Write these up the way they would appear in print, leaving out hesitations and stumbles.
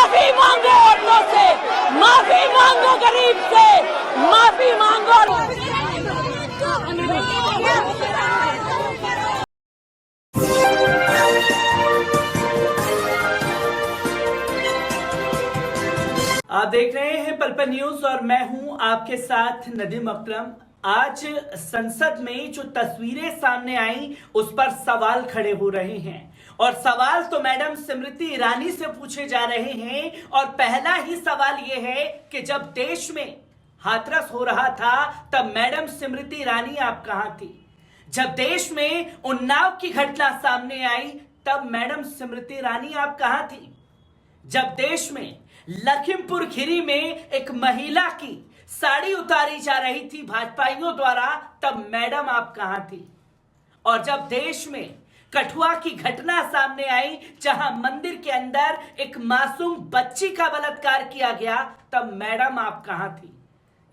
माफी मांगो औरतों से, माफी मांगो गरीब से, माफी मांगो। आप देख रहे हैं पल पल न्यूज और मैं हूं आपके साथ नदीम अकरम। आज संसद में जो तस्वीरें सामने आई उस पर सवाल खड़े हो रहे हैं और सवाल तो मैडम स्मृति ईरानी से पूछे जा रहे हैं। और पहला ही सवाल यह है कि जब देश में हाथरस हो रहा था तब मैडम स्मृति ईरानी आप कहां थी? जब देश में उन्नाव की घटना सामने आई तब मैडम स्मृति ईरानी आप कहां थी? जब देश में लखीमपुर खीरी में एक महिला की साड़ी उतारी जा रही थी भाजपाइयों द्वारा तब मैडम आप कहां थी? और जब देश में कठुआ की घटना सामने आई जहां मंदिर के अंदर एक मासूम बच्ची का बलात्कार किया गया तब मैडम आप कहां थी?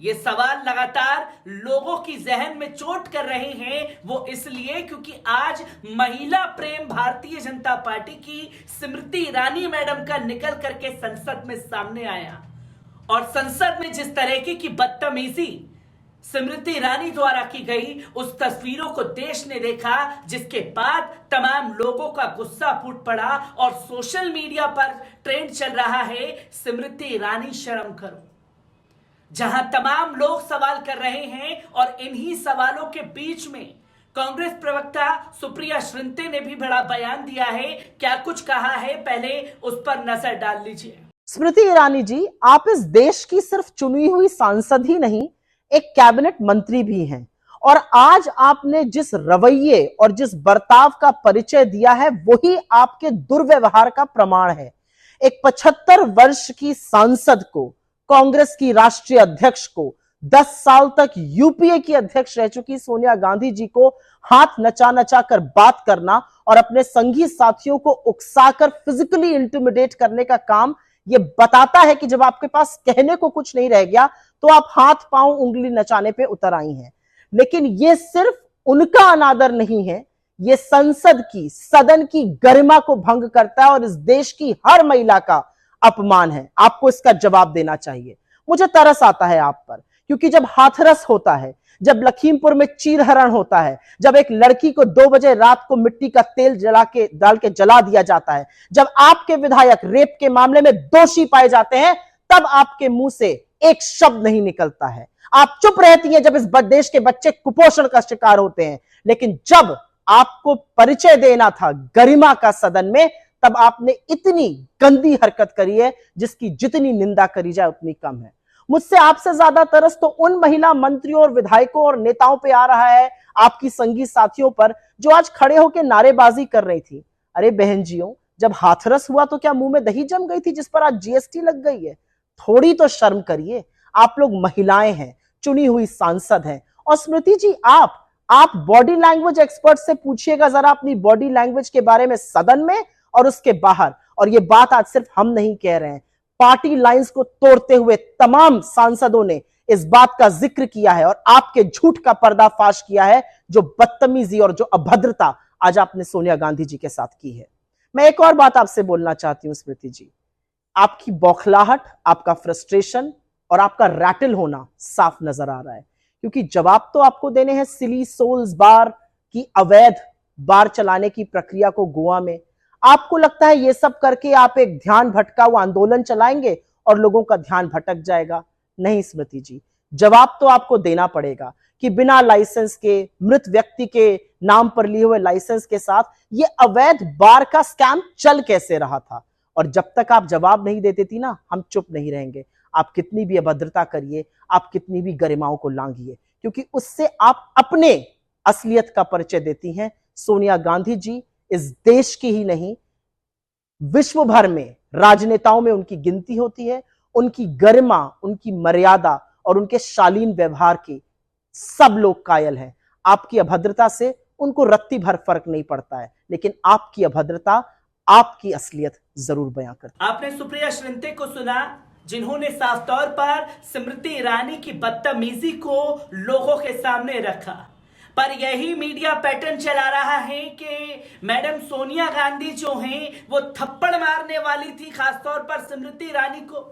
ये सवाल लगातार लोगों की जहन में चोट कर रहे हैं। वो इसलिए क्योंकि आज महिला प्रेम भारतीय जनता पार्टी की स्मृति ईरानी मैडम का निकल करके संसद में सामने आया और संसद में जिस तरीके की बदतमीजी स्मृति ईरानी द्वारा की गई उस तस्वीरों को देश ने देखा, जिसके बाद तमाम लोगों का गुस्सा फूट पड़ा और सोशल मीडिया पर ट्रेंड चल रहा है स्मृति ईरानी शर्म करो। जहां तमाम लोग सवाल कर रहे हैं और इन्हीं सवालों के बीच में कांग्रेस प्रवक्ता सुप्रिया श्रिंते ने भी बड़ा बयान दिया है। क्या कुछ कहा है, पहले उस पर नजर डाल लीजिए। स्मृति ईरानी जी, आप इस देश की सिर्फ चुनी हुई सांसद ही नहीं, एक कैबिनेट मंत्री भी हैं और आज आपने जिस रवैये और जिस बर्ताव का परिचय दिया है वही आपके दुर्व्यवहार का प्रमाण है। एक 75 वर्ष की सांसद को, कांग्रेस की राष्ट्रीय अध्यक्ष को, 10 साल तक यूपीए की अध्यक्ष रह चुकी सोनिया गांधी जी को हाथ नचा नचा कर बात करना और अपने संगी साथियों को उकसाकर फिजिकली इंटिमिडेट करने का काम, ये बताता है कि जब आपके पास कहने को कुछ नहीं रह गया तो आप हाथ पांव उंगली नचाने पे उतर आई हैं। लेकिन ये सिर्फ उनका अनादर नहीं है, ये संसद की, सदन की गरिमा को भंग करता है और इस देश की हर महिला का अपमान है। आपको इसका जवाब देना चाहिए। मुझे तरस आता है आप पर, क्योंकि जब हाथरस होता है, जब लखीमपुर में चीरहरण होता है, जब एक लड़की को 2 बजे रात को मिट्टी का तेल डाल के जला दिया जाता है, जब आपके विधायक रेप के मामले में दोषी पाए जाते हैं, तब आपके मुंह से एक शब्द नहीं निकलता है। आप चुप रहती हैं जब इस देश के बच्चे कुपोषण का शिकार होते हैं। लेकिन जब आपको परिचय देना था गरिमा का सदन में, तब आपने इतनी गंदी हरकत करी है जिसकी जितनी निंदा करी जाए उतनी कम है। मुझसे आपसे ज्यादा तरस तो उन महिला मंत्रियों और विधायकों और नेताओं पे आ रहा है, आपकी संगी साथियों पर, जो आज खड़े होकर नारेबाजी कर रही थी। अरे बहन जियों, जब हाथरस हुआ तो क्या मुंह में दही जम गई थी जिस पर आज जीएसटी लग गई है? थोड़ी तो शर्म करिए। आप लोग महिलाएं हैं, चुनी हुई सांसद हैं। और स्मृति जी, आप बॉडी लैंग्वेज एक्सपर्ट से पूछिएगा जरा अपनी बॉडी लैंग्वेज के बारे में सदन में और उसके बाहर। और ये बात आज सिर्फ हम नहीं कह रहे हैं, पार्टी लाइंस को तोड़ते हुए तमाम सांसदों ने इस बात का जिक्र किया है और आपके झूठ का पर्दाफाश किया है, जो बदतमीजी और जो अभद्रता आज आपने सोनिया गांधी जी के साथ की है। मैं एक और बात आपसे बोलना चाहती हूं स्मृति जी, आपकी बौखलाहट, आपका फ्रस्ट्रेशन और आपका रैटल होना साफ नजर आ रहा है, क्योंकि जवाब तो आपको देने हैं सिली सोल्स बार की अवैध बार चलाने की प्रक्रिया को गोवा में। आपको लगता है ये सब करके आप एक ध्यान भटकाऊ आंदोलन चलाएंगे और लोगों का ध्यान भटक जाएगा? नहीं स्मृति जी, जवाब तो आपको देना पड़ेगा कि बिना लाइसेंस के, मृत व्यक्ति के नाम पर लिए हुए लाइसेंस के साथ ये अवैध बार का स्कैम चल कैसे रहा था। और जब तक आप जवाब नहीं देती थी ना, हम चुप नहीं रहेंगे। आप कितनी भी अभद्रता करिए, आप कितनी भी गरिमाओं को लांघिए, क्योंकि उससे आप अपने असलियत का परिचय देती हैं। सोनिया गांधी जी इस देश की ही नहीं, विश्व भर में राजनेताओं में उनकी गिनती होती है। उनकी गरिमा, उनकी मर्यादा और उनके शालीन व्यवहार की सब लोग कायल हैं। आपकी अभद्रता से उनको रत्ती भर फर्क नहीं पड़ता है, लेकिन आपकी अभद्रता आपकी असलियत जरूर बयां करती है। आपने सुप्रिया श्रिंते को सुना, जिन्होंने साफ तौर पर स्मृति ईरानी की बदतमीजी को लोगों के सामने रखा। पर यही मीडिया पैटर्न चला रहा है कि मैडम सोनिया गांधी जो हैं वो थप्पड़ मारने वाली थी खासतौर पर स्मृति ईरानी को,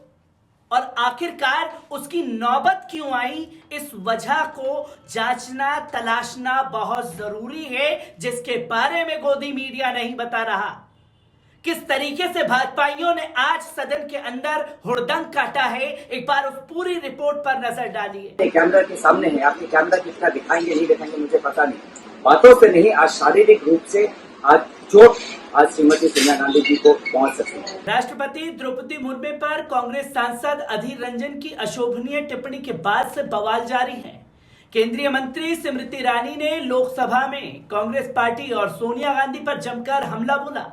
और आखिरकार उसकी नौबत क्यों आई, इस वजह को जांचना तलाशना बहुत जरूरी है, जिसके बारे में गोदी मीडिया नहीं बता रहा। किस तरीके से भाजपाइयों ने आज सदन के अंदर हुड़दंग काटा है, एक बार उस पूरी रिपोर्ट पर नजर डालिए। कैमरा के सामने है, आपके कैमरा कितना दिखाएंगे नहीं दिखाएंगे मुझे पता नहीं, बातों से नहीं आज शारीरिक रूप से आज चोट आज श्रीमती सोनिया गांधी जी को पहुंच सकती है। राष्ट्रपति द्रौपदी मुर्मू पर कांग्रेस सांसद अधीर रंजन की अशोभनीय टिप्पणी के बाद से बवाल जारी है। केंद्रीय मंत्री स्मृति ईरानी ने लोकसभा में कांग्रेस पार्टी और सोनिया गांधी पर जमकर हमला बोला।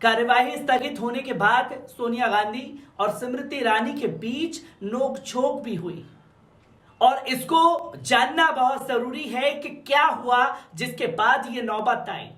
कार्यवाही स्थगित होने के बाद सोनिया गांधी और स्मृति ईरानी के बीच नोकझोंक भी हुई, और इसको जानना बहुत जरूरी है कि क्या हुआ जिसके बाद ये नौबत आई।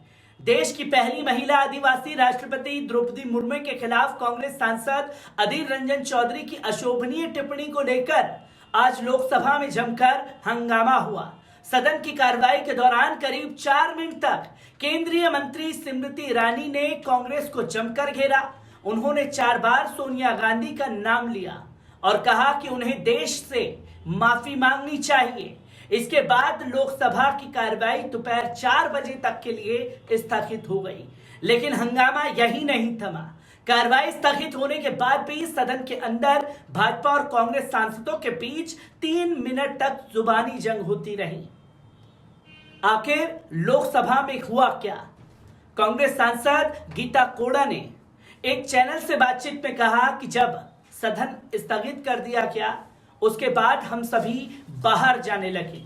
देश की पहली महिला आदिवासी राष्ट्रपति द्रौपदी मुर्मू के खिलाफ कांग्रेस सांसद अधीर रंजन चौधरी की अशोभनीय टिप्पणी को लेकर आज लोकसभा में जमकर हंगामा हुआ। सदन की कार्रवाई के दौरान करीब 4 मिनट तक केंद्रीय मंत्री स्मृति ईरानी ने कांग्रेस को जमकर घेरा। उन्होंने 4 बार सोनिया गांधी का नाम लिया और कहा कि उन्हें देश से माफी मांगनी चाहिए। इसके बाद लोकसभा की कार्रवाई दोपहर 4 बजे तक के लिए स्थगित हो गई, लेकिन हंगामा यही नहीं थमा। कार्रवाई स्थगित होने के बाद भी सदन के अंदर भाजपा और कांग्रेस सांसदों के बीच 3 मिनट तक जुबानी जंग होती रही। आखिर लोकसभा में हुआ क्या? कांग्रेस सांसद गीता कोड़ा ने एक चैनल से बातचीत में कहा कि जब सदन स्थगित कर दिया गया उसके बाद हम सभी बाहर जाने लगे,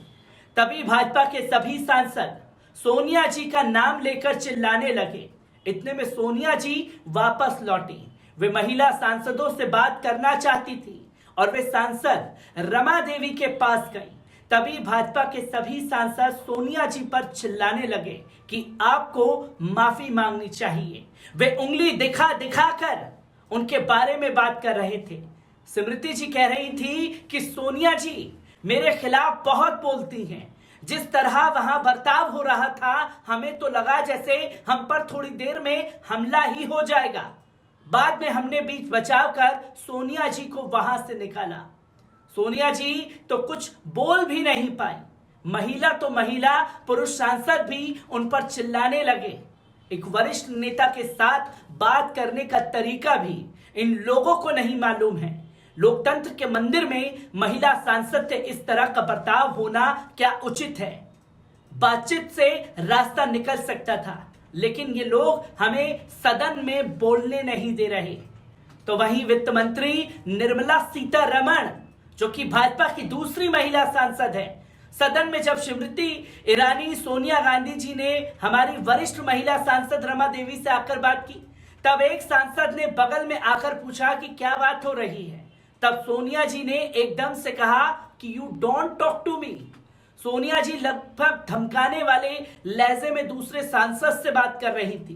तभी भाजपा के सभी सांसद सोनिया जी का नाम लेकर चिल्लाने लगे। इतने में सोनिया जी वापस लौटी। वे महिला सांसदों से बात करना चाहती थी और वे सांसद रमा देवी के पास गई। तभी भाजपा के सभी सांसद सोनिया जी पर चिल्लाने लगे कि आपको माफी मांगनी चाहिए। वे उंगली दिखा दिखाकर उनके बारे में बात कर रहे थे। स्मृति जी कह रही थी कि सोनिया जी मेरे खिलाफ बहुत बोलती हैं। जिस तरह वहां बर्ताव हो रहा था हमें तो लगा जैसे हम पर थोड़ी देर में हमला ही हो जाएगा। बाद में हमने बीच बचाव कर सोनिया जी को वहां से निकाला। सोनिया जी तो कुछ बोल भी नहीं पाई। महिला तो महिला, पुरुष सांसद भी उन पर चिल्लाने लगे। एक वरिष्ठ नेता के साथ बात करने का तरीका भी इन लोगों को नहीं मालूम है। लोकतंत्र के मंदिर में महिला सांसद से इस तरह का बर्ताव होना क्या उचित है? बातचीत से रास्ता निकल सकता था, लेकिन ये लोग हमें सदन में बोलने नहीं दे रहे। तो वहीं वित्त मंत्री निर्मला सीतारमण, जो कि भाजपा की दूसरी महिला सांसद है, सदन में जब स्मृति ईरानी सोनिया गांधी जी ने हमारी वरिष्ठ महिला सांसद रमा देवी से आकर बात की, तब एक सांसद ने बगल में आकर पूछा कि क्या बात हो रही है। तब सोनिया जी ने एकदम से कहा कि you don't talk to me. Sonia ji लगभग धमकाने वाले लहजे में दूसरे सांसद से बात कर रही थी।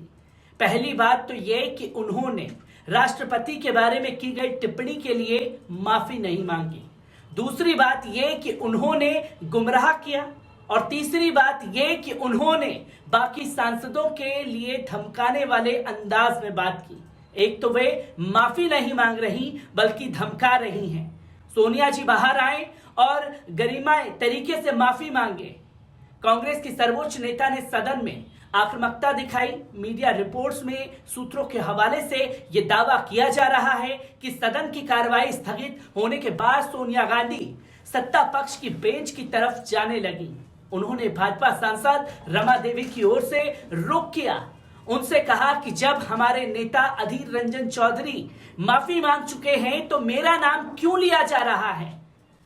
पहली बात तो यह कि उन्होंने राष्ट्रपति के बारे में की गई टिप्पणी के लिए माफी नहीं मांगी। दूसरी बात यह कि उन्होंने गुमराह किया, और तीसरी बात यह कि उन्होंने बाकी सांसदों के लिए धमकाने वाले अंदाज में बात की। एक तो वे माफी नहीं मांग रही बल्कि धमका रही हैं। सोनिया जी बाहर आए और गरिमाई तरीके से माफी मांगे। कांग्रेस की सर्वोच्च नेता ने सदन में आक्रामकता दिखाई। मीडिया रिपोर्ट्स में सूत्रों के हवाले से यह दावा किया जा रहा है कि सदन की कार्रवाई स्थगित होने के बाद सोनिया गांधी सत्ता पक्ष की बेंच की तरफ जाने लगी। उन्होंने भाजपा सांसद रमा देवी की ओर से रुख किया। उनसे कहा कि जब हमारे नेता अधीर रंजन चौधरी माफी मांग चुके हैं तो मेरा नाम क्यों लिया जा रहा है।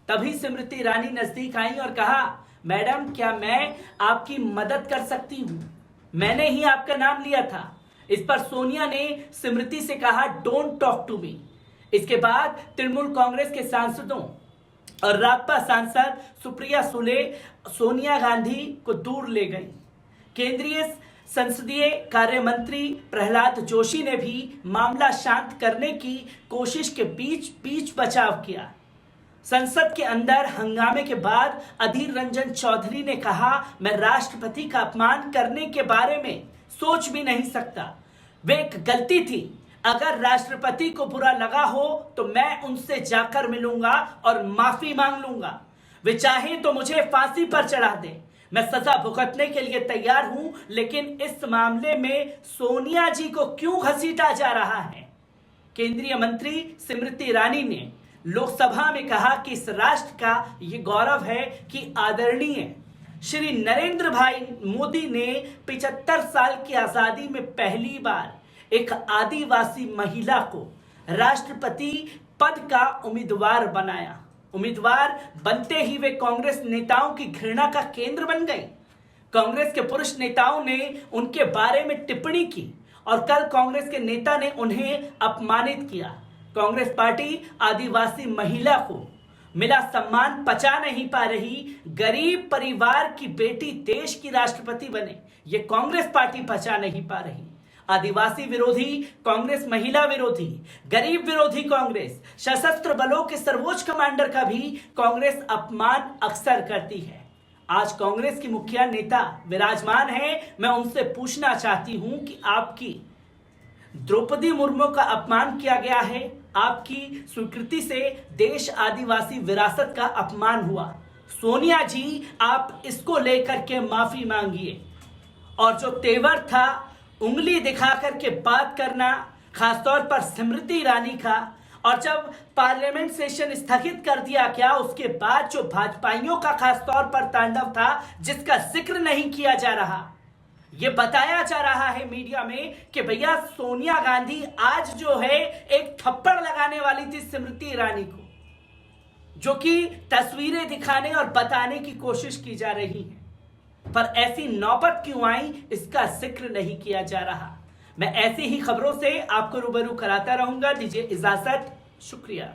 तभी स्मृति ईरानी नजदीक आई और कहा, मैडम क्या मैं आपकी मदद कर सकती हूं? मैंने ही आपका नाम लिया था। इस पर सोनिया ने स्मृति से कहा, डोंट टॉक टू मी। इसके बाद तृणमूल कांग्रेस के सांसदों और राजपा सांसद सुप्रिया सुले सोनिया गांधी को दूर ले गई। केंद्रीय संसदीय कार्य मंत्री प्रहलाद जोशी ने भी मामला शांत करने की कोशिश के बीच बचाव किया। संसद के अंदर हंगामे के बाद अधीर रंजन चौधरी ने कहा, मैं राष्ट्रपति का अपमान करने के बारे में सोच भी नहीं सकता। वे एक गलती थी। अगर राष्ट्रपति को बुरा लगा हो तो मैं उनसे जाकर मिलूंगा और माफी मांग लूंगा। वे चाहे तो मुझे फांसी पर चढ़ा दे, मैं सजा भुगतने के लिए तैयार हूं। लेकिन इस मामले में सोनिया जी को क्यों घसीटा जा रहा है? केंद्रीय मंत्री स्मृति ईरानी ने लोकसभा में कहा कि इस राष्ट्र का ये गौरव है कि आदरणीय श्री नरेंद्र भाई मोदी ने 75 साल की आजादी में पहली बार एक आदिवासी महिला को राष्ट्रपति पद का उम्मीदवार बनाया। उम्मीदवार बनते ही वे कांग्रेस नेताओं की घृणा का केंद्र बन गए। कांग्रेस के पुरुष नेताओं ने उनके बारे में टिप्पणी की और कल कांग्रेस के नेता ने उन्हें अपमानित किया। कांग्रेस पार्टी आदिवासी महिला को मिला सम्मान पचा नहीं पा रही। गरीब परिवार की बेटी देश की राष्ट्रपति बने, ये कांग्रेस पार्टी पचा नहीं पा रही। आदिवासी विरोधी कांग्रेस, महिला विरोधी, गरीब विरोधी कांग्रेस, सशस्त्र बलों के सर्वोच्च कमांडर का भी कांग्रेस अपमान अक्सर करती है। आज कांग्रेस की मुखिया नेता विराजमान है। मैं उनसे पूछना चाहती हूं कि आपकी द्रौपदी मुर्मू का अपमान किया गया है, आपकी स्वीकृति से देश आदिवासी विरासत का अपमान हुआ। सोनिया जी, आप इसको लेकर के माफी मांगिए। और जो तेवर था उंगली दिखा करके बात करना, खासतौर पर स्मृति ईरानी का, और जब पार्लियामेंट सेशन स्थगित कर दिया गया उसके बाद जो भाजपाइयों का खासतौर पर तांडव था जिसका जिक्र नहीं किया जा रहा, ये बताया जा रहा है मीडिया में कि भैया सोनिया गांधी आज जो है एक थप्पड़ लगाने वाली थी स्मृति ईरानी को, जो कि तस्वीरें दिखाने और बताने की कोशिश की जा रही है। पर ऐसी नौबत क्यों आई, इसका जिक्र नहीं किया जा रहा। मैं ऐसी ही खबरों से आपको रूबरू कराता रहूंगा। दीजिए इजाजत, शुक्रिया।